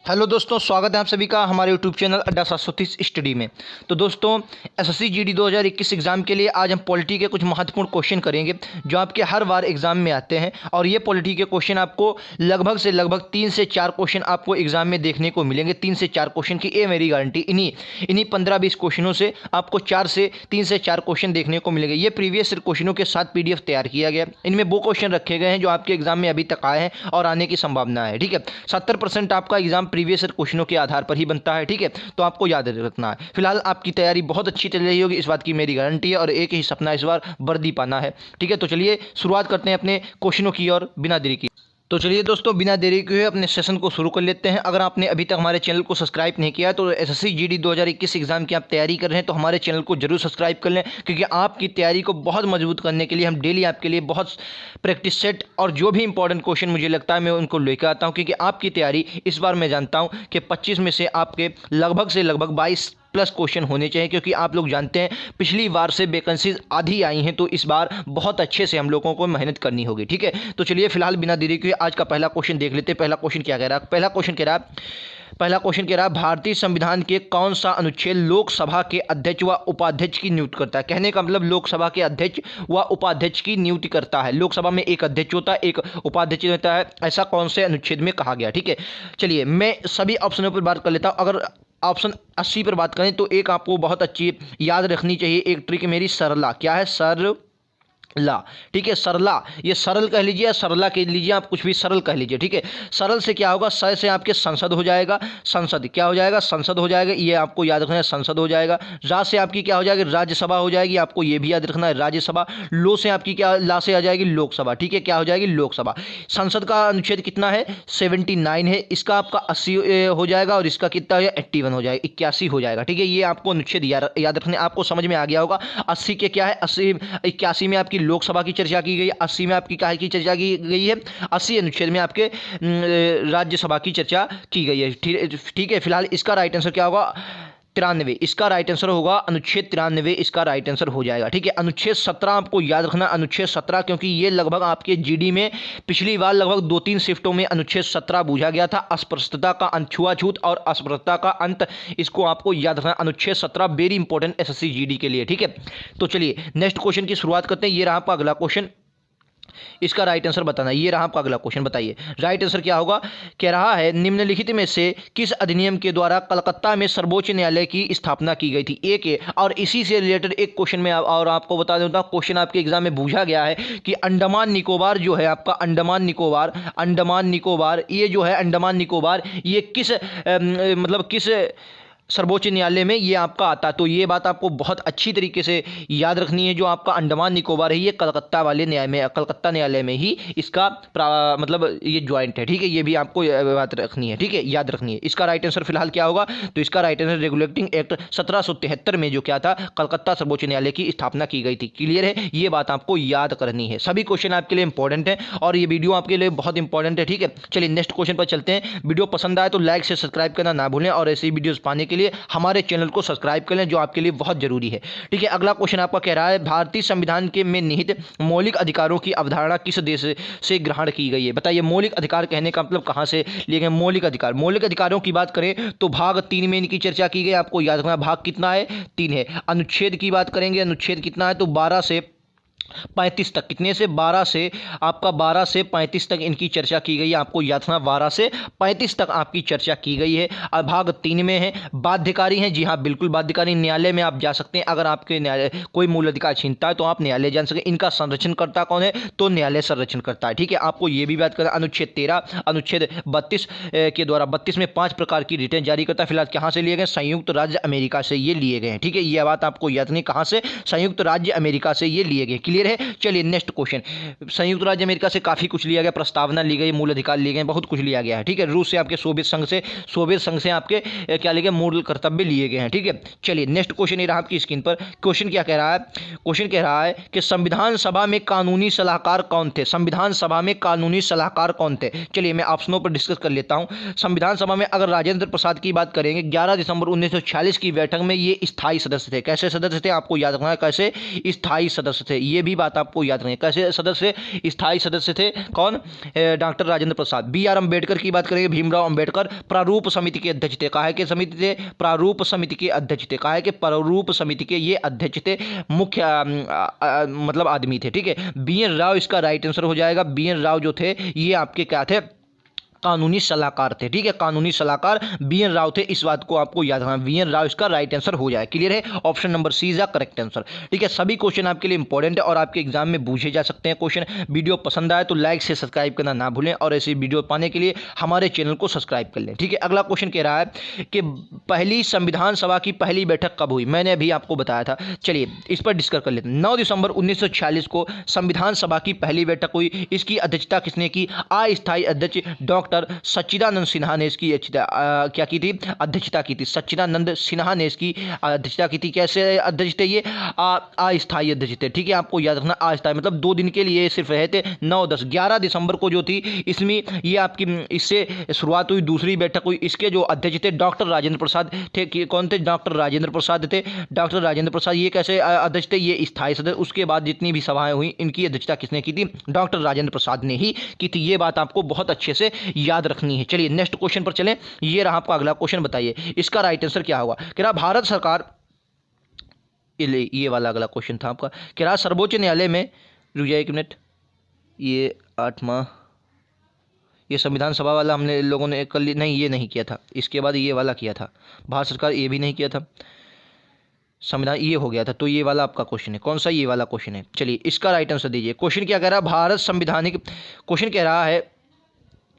Hello दोस्तों, स्वागत है आप सभी का हमारे यूट्यूब चैनल अड्डा 730 स्टडी में। तो दोस्तों, एसएससी जीडी 2021 एग्ज़ाम के लिए आज हम पॉलिटी के कुछ महत्वपूर्ण क्वेश्चन करेंगे जो आपके हर बार एग्ज़ाम में आते हैं। और ये पॉलिटी के क्वेश्चन आपको लगभग 3 से 4 क्वेश्चन आपको एग्ज़ाम में देखने को मिलेंगे। 3 से 4 क्वेश्चन की ये मेरी गारंटी। इन्हीं 15-20 क्वेश्चनों से आपको 3 से 4 क्वेश्चन देखने को मिलेंगे। ये प्रीवियस क्वेश्चनों के साथ PDF तैयार किया गया। इनमें वो क्वेश्चन रखे गए हैं जो आपके एग्ज़ाम में अभी तक आए हैं और आने की संभावना है। ठीक है, 70% आपका एग्ज़ाम प्रीवियस क्वेश्चनों के आधार पर ही बनता है। ठीक है, तो आपको याद रखना है। फिलहाल आपकी तैयारी बहुत अच्छी चल रही होगी, इस बात की मेरी गारंटी है। और एक ही सपना इस बार वर्दी पाना है। ठीक है, तो चलिए शुरुआत करते हैं अपने क्वेश्चनों की और बिना देरी की। तो चलिए दोस्तों, बिना देरी के हुए अपने सेशन को शुरू कर लेते हैं। अगर आपने अभी तक हमारे चैनल को सब्सक्राइब नहीं किया है तो एसएससी जीडी 2021 एग्जाम की आप तैयारी कर रहे हैं तो हमारे चैनल को जरूर सब्सक्राइब कर लें, क्योंकि आपकी तैयारी को बहुत मजबूत करने के लिए हम डेली आपके लिए बहुत प्रैक्टिस सेट और जो भी इंपॉर्टेंट क्वेश्चन मुझे लगता है मैं उनको लेकर आता हूँ। क्योंकि आपकी तैयारी इस बार मैं जानता हूँ कि 25 में से आपके लगभग 22+ क्वेश्चन होने चाहिए, क्योंकि आप लोग जानते हैं पिछली बार से वैकेंसीज आधी आई हैं, तो इस बार बहुत अच्छे से हम लोगों को मेहनत करनी होगी। ठीक है, तो चलिए फिलहाल बिना देरी के आज का पहला क्वेश्चन देख लेते हैं। पहला क्वेश्चन क्या कह रहा है? पहला क्वेश्चन कह रहा है भारतीय संविधान के कौन सा अनुच्छेद लोकसभा के अध्यक्ष व उपाध्यक्ष की नियुक्ति करता है? कहने का मतलब लोकसभा के अध्यक्ष व उपाध्यक्ष की नियुक्ति करता है। लोकसभा में एक अध्यक्ष होता है, एक उपाध्यक्ष होता है। ऐसा कौन से अनुच्छेद में कहा गया? ठीक है, चलिए मैं सभी ऑप्शनों पर बात कर लेता हूँ। अगर ऑप्शन 80 पर बात करें तो एक आपको बहुत अच्छी याद रखनी चाहिए, एक ट्रिक मेरी, सरला। क्या है? सरला। ठीक है, सरला। ये सरल कह लीजिए या सरला कह लीजिए, आप कुछ भी सरल कह लीजिए। ठीक है, सरल से क्या होगा? स से आपके संसद हो जाएगा। संसद क्या हो जाएगा? संसद हो जाएगा। ये आपको याद रखना है, संसद हो जाएगा। रा से आपकी क्या हो जाएगी? राज्यसभा हो जाएगी। आपको ये भी याद रखना है, राज्यसभा। लो से आपकी क्या, ला से आ जाएगी लोकसभा। ठीक है, क्या हो जाएगी? लोकसभा। संसद का अनुच्छेद कितना है? 79 है। इसका आपका 80 हो जाएगा और इसका कितना हो जाएगा? 81 हो जाएगा, 81 हो जाएगा। ठीक है, ये आपको अनुच्छेद याद रखने, आपको समझ में आ गया होगा। 80 के क्या है? 81 में आपकी लोकसभा की चर्चा की गई, 80 में आपकी काय की चर्चा की गई है? 80 अनुच्छेद में आपके राज्यसभा की चर्चा की गई है। ठीक है, फिलहाल इसका राइट आंसर क्या होगा? 93। इसका राइट आंसर होगा अनुच्छेद 93, इसका राइट आंसर हो जाएगा। ठीक है, अनुच्छेद 17 आपको याद रखना, अनुच्छेद 17, क्योंकि ये लगभग आपके जीडी में पिछली बार लगभग 2-3 शिफ्टों में अनुच्छेद 17 पूछा गया था। अस्पृश्यता का अंत, छुआछूत और अस्पृश्यता का अंत, इसको आपको याद रखना। अनुच्छेद 17 वेरी इंपॉर्टेंट एसएससी जीडी के लिए। ठीक है, तो चलिए नेक्स्ट क्वेश्चन की शुरुआत करते हैं। ये रहा आपका अगला क्वेश्चन, इसका राइट आंसर बताना। ये रहा आपका अगला क्वेश्चन, बताइए राइट आंसर क्या होगा? कह रहा है निम्नलिखित में से किस अधिनियम के द्वारा कलकत्ता में सर्वोच्च न्यायालय की स्थापना की गई थी? एक है, और इसी से रिलेटेड एक क्वेश्चन में और आपको बता देता हूं, क्वेश्चन आपके एग्जाम में पूछा गया है कि अंडमान निकोबार जो है आपका, अंडमान निकोबार, ये जो है अंडमान निकोबार, ये किस किस सर्वोच्च न्यायालय में ये आपका आता है? तो ये बात आपको बहुत अच्छी तरीके से याद रखनी है। जो आपका अंडमान निकोबार है, ये कलकत्ता वाले न्याय में, कलकत्ता न्यायालय में ही इसका ये ज्वाइंट है। ठीक है, ये भी आपको बात रखनी है। ठीक है, याद रखनी है। इसका राइट आंसर फिलहाल क्या होगा? तो इसका राइट आंसर रेगुलेटिंग एक्ट 1773 में जो क्या था, कलकत्ता सर्वोच्च न्यायालय की स्थापना की गई थी। क्लियर है, ये बात आपको याद करनी है। सभी क्वेश्चन आपके लिए इंपॉर्टेंट है और ये वीडियो आपके लिए बहुत इंपॉर्टेंट है। ठीक है, चलिए नेक्स्ट क्वेश्चन पर चलते हैं। वीडियो पसंद आए तो लाइक से सब्सक्राइब करना ना भूलें और ऐसी वीडियोस पाने के लिए हमारे चैनल को सब्सक्राइब कर लें, जो आपके लिए बहुत जरूरी है। ठीक है, अगला क्वेश्चन आपका कह रहा है भारतीय संविधान के में निहित मौलिक अधिकारों की अवधारणा किस देश से ग्रहण की गई है? बताइए, मौलिक अधिकार कहने का मतलब कहां से लिए गए? मौलिक अधिकारों की बात करें तो भाग 3 में इनकी चर्चा की गई। आपको याद रखना, भाग कितना है? 3 है। अनुच्छेद की बात करेंगे, अनुच्छेद कितना है? तो 12 से 35 तक। कितने से? 12 से आपका 12 से 35 तक इनकी चर्चा की गई है। आपको याद रखना, 12 से 35 तक आपकी चर्चा की गई है। अब भाग 3 में है बाध्यकारी हैं। जी हाँ, बिल्कुल बाध्यकारी। न्यायालय में आप जा सकते हैं, अगर आपके न्यायालय कोई मूल अधिकार छीनता है तो आप न्यायालय जा सकते हैं। इनका संरक्षण करता कौन है? तो न्यायालय संरक्षण करता है। ठीक है, आपको ये भी बात करना। अनुच्छेद 13, अनुच्छेद 32 के द्वारा 32 में 5 प्रकार की रिटें जारी करता है। फिलहाल कहाँ से लिए गए? संयुक्त राज्य अमेरिका से ये लिए गए हैं। ठीक है, ये बात आपको याद नहीं, कहाँ से? संयुक्त राज्य अमेरिका से ये लिए गए। क्लियर है, चलिए नेक्स्ट क्वेश्चन। संयुक्त राज्य अमेरिका से काफी कुछ लिया गया, प्रस्तावना ली गई, मूल अधिकार लिए गए, बहुत कुछ लिया गया है। ठीक है, रूस से आपके सोवियत संघ से आपके क्या लिए गए? मूल कर्तव्य लिए गए हैं। ठीक है, चलिए नेक्स्ट क्वेश्चन ये रहा आपकी स्क्रीन पर। क्वेश्चन क्या कह रहा है? क्वेश्चन कह रहा है कि संविधान सभा में कानूनी सलाहकार कौन थे? संविधान सभा में कानूनी सलाहकार कौन थे? चलिए मैं ऑप्शनों पर डिस्कस कर लेता हूं। संविधान सभा में अगर राजेंद्र प्रसाद की बात करेंगे, 11 दिसंबर 1946 की बैठक में ये स्थायी सदस्य थे। कैसे सदस्य थे? आपको याद रखना है, कैसे? स्थायी सदस्य थे। ये भी बात आपको याद रखनी है। कैसे सदस्य, स्थायी सदस्य थे कौन, doctor Rajendra Prasad. B R Ambedkar की बात करेंगे, भीमराव अम्बेडकर प्रारूप समिति के अध्यक्ष थे। काहे के समिति थे, प्रारूप समिति के अध्यक्ष थे। काहे के प्रारूप समिति के ये अध्यक्ष थे, मुख्य मतलब आदमी थे, ठीक है। बी एन राव इसका राइट आंसर हो जाएगा। बी एन राव जो थे ये आपके क्या थे, कानूनी सलाहकार थे, ठीक है, कानूनी सलाहकार बी एन राव थे। इस बात को आपको याद रखना, बी एन राव इसका राइट आंसर हो जाए। क्लियर है, option number C is the correct answer, ठीक है। सभी क्वेश्चन आपके लिए इंपॉर्टेंट है और आपके एग्जाम में पूछे जा सकते हैं क्वेश्चन। वीडियो पसंद आए तो लाइक से सब्सक्राइब करना ना भूलें और ऐसी वीडियो पाने के लिए हमारे चैनल को सब्सक्राइब कर लें, ठीक है। अगला क्वेश्चन कह रहा है कि पहली संविधान सभा की पहली बैठक कब हुई। मैंने अभी आपको बताया था, चलिए इस पर डिस्कस कर लेते हैं। 9 दिसंबर 1946 को संविधान सभा की पहली बैठक हुई। इसकी अध्यक्षता किसने की, अस्थायी अध्यक्ष डॉक्टर सच्चिदानंद सिन्हा ने इसकी क्या की थी, अध्यक्षता की थी। सच्चिदानंद सिन्हा ने इसकी अध्यक्षता की थी। कैसे अध्यक्ष थे ये, अस्थायी अध्यक्ष थे, ठीक है। आपको याद रखना अस्थायी मतलब 2 दिन के लिए सिर्फ रहे थे। 9, 10, 11 दिसंबर को जो थी इसमें ये आपकी इससे शुरुआत हुई, दूसरी बैठक हुई। इसके जो अध्यक्ष थे डॉक्टर राजेंद्र प्रसाद थे। कौन थे, डॉक्टर राजेंद्र प्रसाद थे। डॉक्टर राजेंद्र प्रसाद ये कैसे अध्यक्ष थे, ये स्थायी सदस्य। उसके बाद जितनी भी सभाएं हुई इनकी अध्यक्षता किसने की थी, डॉक्टर राजेंद्र प्रसाद ने ही की थी। ये बात आपको बहुत अच्छे से याद रखनी है। चलिए नेक्स्ट क्वेश्चन पर चलें। ये रहा आपका अगला क्वेश्चन, बताइए इसका राइट आंसर क्या होगा। कह रहा भारत सरकार, ये वाला अगला क्वेश्चन था आपका। कह रहा सर्वोच्च न्यायालय में, रुक जाइए 1 मिनट, ये 8वां, ये संविधान सभा वाला हमने लोगों ने कल नहीं, ये नहीं किया था। इसके बाद ये वाला किया था, भारत सरकार ये भी नहीं किया था, संविधान ये हो गया था। तो ये वाला आपका क्वेश्चन है, कौन सा, ये वाला क्वेश्चन है। चलिए इसका राइट आंसर दीजिए। क्वेश्चन क्या कह रहा है, भारत संविधानिक, क्वेश्चन कह रहा है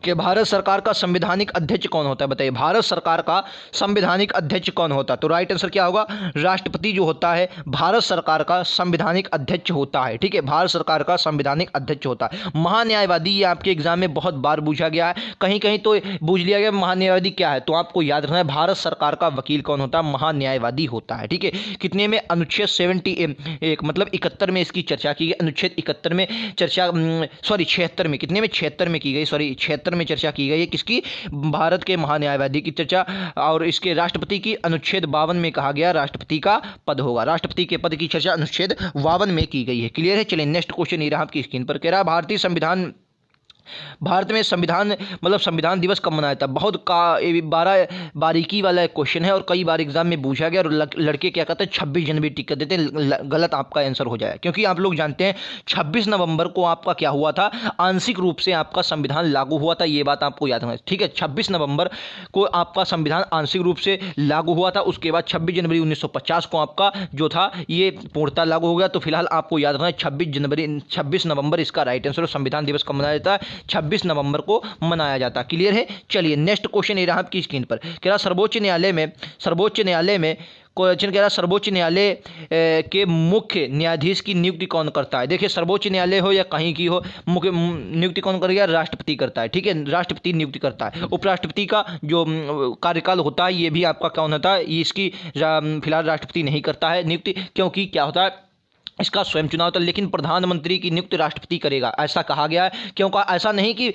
कि भारत सरकार का संवैधानिक अध्यक्ष कौन होता है। बताइए भारत सरकार का संवैधानिक अध्यक्ष कौन होता है। तो राइट आंसर क्या होगा, राष्ट्रपति जो होता है भारत सरकार का संवैधानिक अध्यक्ष होता है, ठीक है। भारत सरकार का संवैधानिक अध्यक्ष होता है। महान्यायवादी, ये आपके एग्जाम में बहुत बार पूछा गया है, कहीं कहीं तो पूछ लिया गया महान्यायवादी क्या है। तो आपको याद रखना है भारत सरकार का वकील कौन होता है, महान्यायवादी होता है, ठीक है। कितने में, अनुच्छेद 71 मतलब 71 में इसकी चर्चा की गई। अनुच्छेद 71 में चर्चा, सॉरी 76 में, कितने में, 76 में की गई, सॉरी 76 में चर्चा की गई है। किसकी, भारत के महान्यायवादी की चर्चा। और इसके राष्ट्रपति की अनुच्छेद 52 में कहा गया राष्ट्रपति का पद होगा। राष्ट्रपति के पद की चर्चा अनुच्छेद 52 में की गई है। क्लियर है। चलिए नेक्स्ट क्वेश्चन ये रहा आपकी स्क्रीन पर। कह रहा भारतीय संविधान, भारत में संविधान मतलब संविधान दिवस कब मनाया था। बहुत 12 बारीकी वाला एक क्वेश्चन है और कई बार एग्जाम में पूछा गया। और लड़के क्या कहते हैं 26 जनवरी टिक कर देते हैं, गलत आपका आंसर हो जाए। क्योंकि आप लोग जानते हैं 26 नवंबर को आपका क्या हुआ था, आंशिक रूप से आपका संविधान लागू हुआ था। ये बात आपको याद रखना, ठीक है। 26 नवंबर को आपका संविधान आंशिक रूप से लागू हुआ था। उसके बाद 26 जनवरी 1950 को आपका जो था ये पूर्णतः लागू हो गया। तो फिलहाल आपको याद रखना 26 नवंबर इसका राइट आंसर। संविधान दिवस कब मनाया जाता है, 26 नवंबर को मनाया जाता। क्लियर है। चलिए नेक्स्ट क्वेश्चन ये रहा आपकी स्क्रीन पर। कह रहा सर्वोच्च न्यायालय में क्वेश्चन कह रहा सर्वोच्च न्यायालय के मुख्य न्यायाधीश की नियुक्ति कौन करता है। देखिए सर्वोच्च न्यायालय हो या कहीं की हो, मुख्य नियुक्ति कौन करेगा, राष्ट्रपति करता है, ठीक है। राष्ट्रपति नियुक्ति करता है। उपराष्ट्रपति का जो कार्यकाल होता है ये भी आपका कौन होता है, ये इसकी फिलहाल राष्ट्रपति नहीं करता है नियुक्ति, क्योंकि क्या होता है इसका स्वयं चुनाव होता है। लेकिन प्रधानमंत्री की नियुक्ति राष्ट्रपति करेगा, ऐसा कहा गया है। क्योंकि ऐसा नहीं कि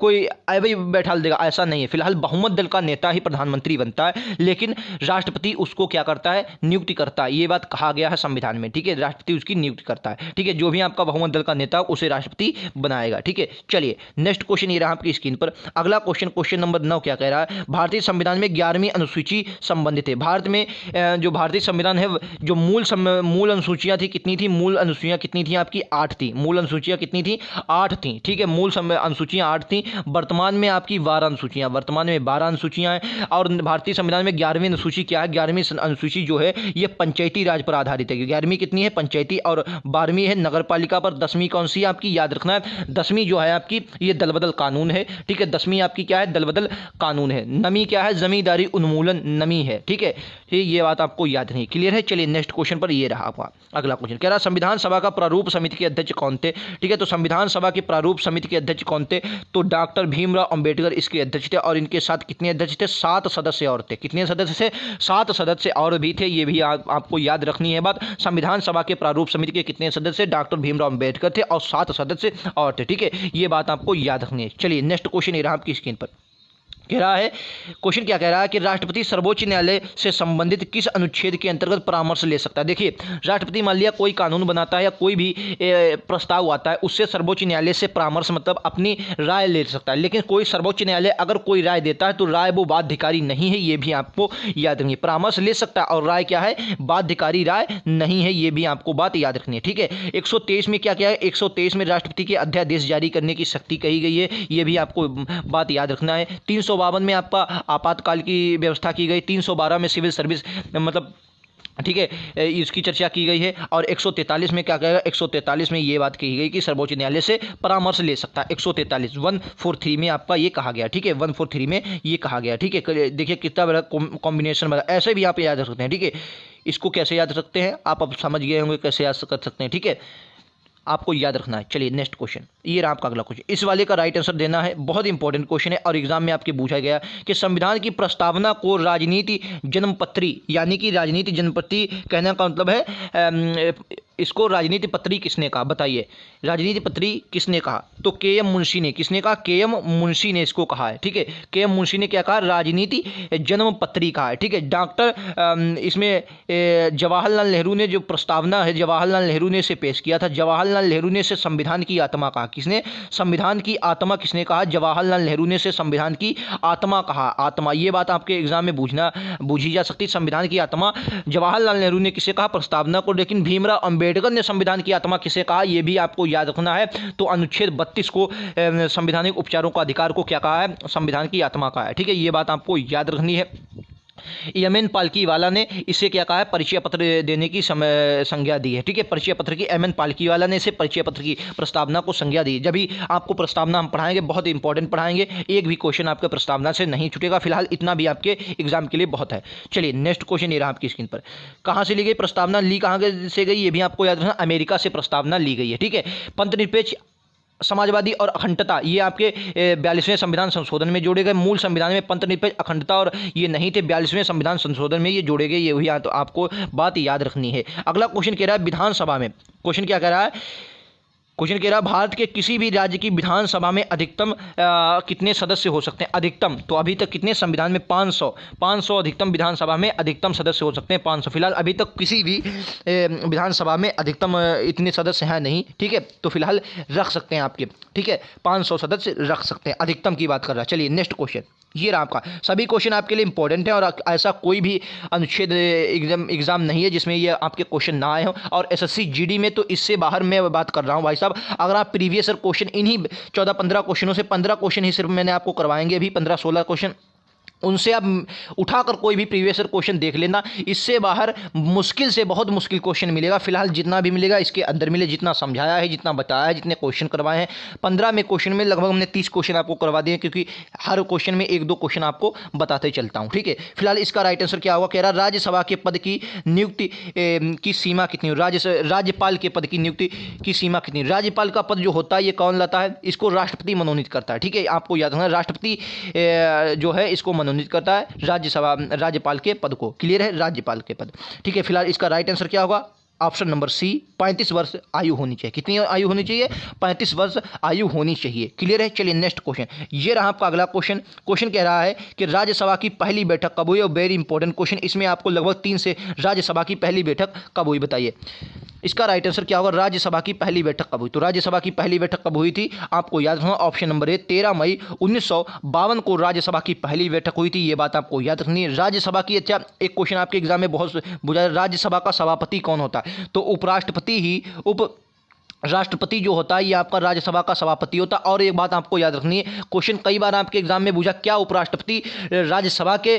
कोई अभी बैठा देगा, ऐसा नहीं है। फिलहाल बहुमत दल का नेता ही प्रधानमंत्री बनता है, लेकिन राष्ट्रपति उसको क्या करता है, नियुक्ति करता है। ये बात कहा गया है संविधान में, ठीक है। राष्ट्रपति उसकी नियुक्ति करता है, ठीक है। जो भी आपका बहुमत दल का नेता उसे राष्ट्रपति बनाएगा, ठीक है। चलिए नेक्स्ट क्वेश्चन ये रहा आपकी स्क्रीन पर। अगला क्वेश्चन नंबर 9 क्या कह रहा है, भारतीय संविधान में 11वीं अनुसूची संबंधित है। भारत में जो भारतीय संविधान है, जो मूल अनुसूचियां थी, कितनी थी, मूल अनुसूचियां कितनी थी आपकी, 8 थी। मूल अनुसूचियां कितनी थी, 8 थी, ठीक है। मूल अनुसूचियां 8 थी। वर्तमान में आपकी 12 अनुसूचियां, वर्तमान में 12 अनुसूचियां हैं। और भारतीय संविधान में 11वीं अनुसूची क्या है, 11वीं अनुसूची जो है ये पंचायती राज पर आधारित है। 11वीं कितनी है, पंचायती, और 12वीं है नगर पालिका पर। 10वीं कौन सी है आपकी, याद रखना है 10वीं जो है आपकी ये दल बदल कानून है, ठीक है। 10वीं आपकी क्या है, दल बदल कानून है। नमी क्या है, जमींदारी उन्मूलन नमी है, ठीक है। ये बात आपको याद नहीं। क्लियर है। चलिए नेक्स्ट क्वेश्चन पर ये रहा आपका अगला क्वेश्चन। कह रहा संविधान सभा का प्रारूप समिति के अध्यक्ष कौन थे, ठीक है। तो संविधान सभा के प्रारूप समिति के अध्यक्ष कौन थे, तो डॉक्टर भीमराव अंबेडकर इसके अध्यक्ष थे। और इनके साथ कितने अध्यक्ष थे, 7 सदस्य और थे। कितने सदस्य थे, 7 सदस्य और भी थे। ये भी आपको याद रखनी है बात। संविधान सभा के प्रारूप समिति के कितने सदस्य, डॉक्टर भीमराव अंबेडकर थे और 7 सदस्य और थे, ठीक है। ये बात आपको याद रखनी है। चलिए नेक्स्ट क्वेश्चन ये रहा आपकी स्क्रीन पर। कह रहा है, क्वेश्चन क्या कह रहा है कि राष्ट्रपति सर्वोच्च न्यायालय से संबंधित किस अनुच्छेद के अंतर्गत परामर्श ले सकता है। देखिए, राष्ट्रपति मान लिया कोई कानून बनाता है या कोई भी प्रस्ताव आता है, उससे सर्वोच्च न्यायालय से परामर्श मतलब अपनी राय ले सकता है। लेकिन कोई सर्वोच्च न्यायालय अगर कोई राय देता है तो राय वो बाध्यकारी नहीं है, ये भी आपको याद रखनी है। परामर्श ले सकता है और राय क्या है, बाध्यकारी राय नहीं है, ये भी आपको बात याद रखनी है। ठीक है, 123 में क्या क्या है, 123 में राष्ट्रपति के अध्यादेश जारी करने की शक्ति कही गई है, ये भी आपको बात याद रखना है। 352 में आपका आपातकाल की व्यवस्था की गई, 312 में सिविल सर्विस मतलब ठीक है इसकी चर्चा की गई है। और 143 में क्या कहेगा, 143 में ये बात कही गई कि सर्वोच्च न्यायालय से परामर्श ले सकता है। 143 143 में आपका ये कहा गया। ठीक है, 143 में ये कहा गया। ठीक है, देखिए कितना बड़ा कॉम्बिनेशन बना, ऐसे भी आप याद रख सकते हैं। ठीक है, इसको कैसे याद रखते हैं आप अब समझ गए होंगे कैसे याद कर सकते हैं। ठीक है, आपको याद रखना है। चलिए नेक्स्ट क्वेश्चन, ये रहा आपका अगला क्वेश्चन। इस वाले का राइट आंसर देना है, बहुत इंपॉर्टेंट क्वेश्चन है और एग्जाम में आपके पूछा गया कि संविधान की प्रस्तावना को राजनीति जन्मपत्री यानी कि राजनीति जन्मपत्री कहने का मतलब है इसको राजनीति पत्री किसने कहा, बताइए राजनीति पत्री किसने कहा। तो के.एम. मुंशी ने, किसने कहा, के.एम. मुंशी ने इसको कहा है। ठीक है, के.एम. मुंशी ने क्या कहा, राजनीति जन्मपत्री कहा है। ठीक है, डॉक्टर इसमें जवाहरलाल नेहरू ने जो प्रस्तावना है, जवाहरलाल नेहरू ने इसे पेश किया था। जवाहरलाल नेहरू ने इसे संविधान की आत्मा कहा। किसने, संविधान की आत्मा किसने कहा, जवाहरलाल नेहरू ने इसे संविधान की आत्मा कहा। आत्मा, ये बात आपके एग्जाम में बूझी जा सकती है। संविधान की आत्मा जवाहरलाल नेहरू ने किसे कहा, प्रस्तावना को। लेकिन भीमराव अंबेडकर ने संविधान की आत्मा किसे कहा, यह भी आपको याद रखना है। तो अनुच्छेद 32 को संवैधानिक उपचारों का अधिकार को क्या कहा है, संविधान की आत्मा कहा है। ठीक है, ये बात आपको याद रखनी है। एम.एन. पालकीवाला ने इसे क्या कहा है, परिचय पत्र देने की संज्ञा दी है। ठीक है, परिचय पत्र की एम.एन. पालकीवाला ने इसे परिचय पत्र की प्रस्तावना को संज्ञा दी। जब भी आपको प्रस्तावना हम पढ़ाएंगे, बहुत इंपॉर्टेंट पढ़ाएंगे, एक भी क्वेश्चन आपके प्रस्तावना से नहीं छूटेगा। फिलहाल इतना भी आपके एग्जाम के लिए बहुत है। चलिए नेक्स्ट क्वेश्चन ये रहा आपकी स्क्रीन पर। कहाँ से ली गई प्रस्तावना, ली कहाँ से गई, ये भी आपको याद रखना, अमेरिका से प्रस्तावना ली गई है। ठीक है, पंथनिरपेक्ष समाजवादी और अखंडता ये आपके 42वें संविधान संशोधन में जोड़े गए। मूल संविधान में पंथनिरपेक्ष अखंडता और ये नहीं थे, 42वें संविधान संशोधन में ये जोड़े गए। ये हुई तो आपको बात याद रखनी है। अगला क्वेश्चन कह रहा है विधानसभा में, क्वेश्चन क्या कह रहा है, क्वेश्चन कह रहा है भारत के किसी भी राज्य की विधानसभा में अधिकतम कितने सदस्य हो सकते हैं, अधिकतम। तो अभी तक कितने संविधान में 500 अधिकतम विधानसभा में अधिकतम सदस्य हो सकते हैं 500। फिलहाल अभी तक किसी भी विधानसभा में अधिकतम इतने सदस्य हैं नहीं। ठीक है, तो फिलहाल रख सकते हैं आपके। ठीक है, 500 सदस्य रख सकते हैं, अधिकतम की बात कर रहा है। चलिए नेक्स्ट क्वेश्चन, ये रहा आपका। सभी क्वेश्चन आपके लिए इंपॉर्टेंट है और ऐसा कोई भी अनुच्छेद एग्जाम नहीं है जिसमें ये आपके क्वेश्चन ना आए हों। और एसएससी जीडी में तो इससे बाहर मैं बात कर रहा हूँ भाई साहब। अगर आप प्रीवियस ईयर क्वेश्चन इन्हीं 14-15 क्वेश्चनों से 15 क्वेश्चन ही सिर्फ मैंने आपको करवाएंगे, अभी 15-16 क्वेश्चन, उनसे आप उठाकर कोई भी प्रीवियस ईयर क्वेश्चन देख लेना। इससे बाहर मुश्किल से बहुत मुश्किल क्वेश्चन मिलेगा। फिलहाल जितना भी मिलेगा इसके अंदर मिले, जितना समझाया है, जितना बताया है, जितने क्वेश्चन करवाए हैं। 15 में क्वेश्चन में लगभग हमने 30 क्वेश्चन आपको करवा दिए, क्योंकि हर क्वेश्चन में 1-2 क्वेश्चन आपको बताते चलता हूँ। ठीक है, फिलहाल इसका राइट आंसर क्या होगा, कह रहा राज्यसभा के पद की नियुक्ति की सीमा कितनी हो, राज्यपाल के पद की नियुक्ति की सीमा कितनी। राज्यपाल का पद जो होता है ये कौन लाता है, इसको राष्ट्रपति मनोनीत करता है। ठीक है, आपको याद रखना, राष्ट्रपति जो है इसको मनोनीत करता है राज्यसभा, राज्यपाल के पद को। क्लियर है, राज्यपाल के पद। ठीक है, फिलहाल इसका राइट आंसर क्या होगा, ऑप्शन नंबर सी, 35 वर्ष आयु होनी चाहिए। कितनी आयु होनी चाहिए, 35 वर्ष आयु होनी चाहिए। क्लियर है। चलिए नेक्स्ट क्वेश्चन, ये रहा आपका अगला क्वेश्चन। क्वेश्चन कह रहा है कि राज्यसभा की पहली बैठक कब हुई, और वेरी इंपॉर्टेंट क्वेश्चन, इसमें आपको लगभग 3 से राज्यसभा की पहली बैठक कब हुई, बताइए। इसका राइट आंसर क्या होगा, राज्यसभा की पहली बैठक कब हुई। तो राज्यसभा की पहली बैठक कब हुई थी, आपको याद रखना, ऑप्शन नंबर ए, 13 मई 1952 को राज्यसभा की पहली बैठक हुई थी। ये बात आपको याद रखनी है। राज्यसभा की, अच्छा एक क्वेश्चन आपके एग्जाम में बहुत बुझा, राज्यसभा का सभापति कौन होता है, तो उपराष्ट्रपति ही, राष्ट्रपति जो होता है ये आपका राज्यसभा का सभापति होता है। और एक बात आपको याद रखनी है, क्वेश्चन कई बार आपके एग्जाम में पूछा क्या उपराष्ट्रपति राज्यसभा के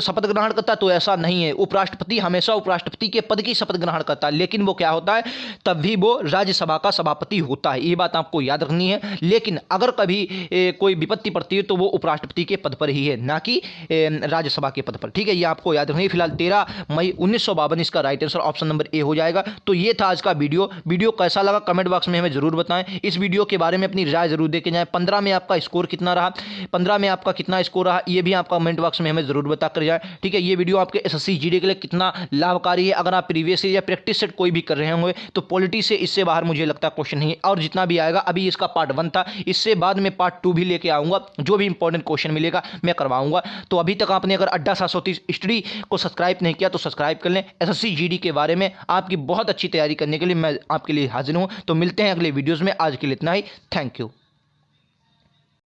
शपथ ग्रहण करता है, तो ऐसा नहीं है। उपराष्ट्रपति हमेशा उपराष्ट्रपति के पद की शपथ ग्रहण करता है, लेकिन वो क्या होता है, तब भी वो राज्यसभा का सभापति होता है। ये बात आपको याद रखनी है। लेकिन अगर कभी कोई विपत्ति पड़ती है तो वो उपराष्ट्रपति के पद पर ही है, ना कि राज्यसभा के पद पर। ठीक है, ये आपको याद रखनी है। फिलहाल 13 मई 1952 इसका right answer option number A हो जाएगा। तो ये था आज का वीडियो वीडियो कैसा लगा कमेंट बॉक्स में हमें जरूर बताएं। इस वीडियो के बारे में अपनी राय जरूर दे के जाएं। 15 में आपका स्कोर कितना रहा, 15 में आपका कितना स्कोर रहा, ये भी आप कमेंट बॉक्स में हमें जरूर बता कर जाएं। ठीक है, ये वीडियो आपके एसएससी जीडी के लिए कितना लाभकारी है। अगर आप प्रीवियस या प्रैक्टिस सेट कोई भी कर रहे होंगे तो पॉलिटी से इससे बाहर मुझे लगता है क्वेश्चन नहीं है। और जितना भी आएगा, अभी इसका पार्ट 1 था, इससे बाद में पार्ट 2 भी लेके आऊंगा। जो भी इंपॉर्टेंट क्वेश्चन मिलेगा मैं करवाऊंगा। तो अभी तक आपने अगर अड्डा 730 स्टडी को सब्सक्राइब नहीं किया तो सब्सक्राइब कर लें। एसएससी जीडी के बारे में आपकी बहुत अच्छी तैयारी करने के लिए मैं आपके लिए हाजिर हूं। तो मिलते हैं अगले वीडियोस में। आज के लिए इतना ही। Thank you.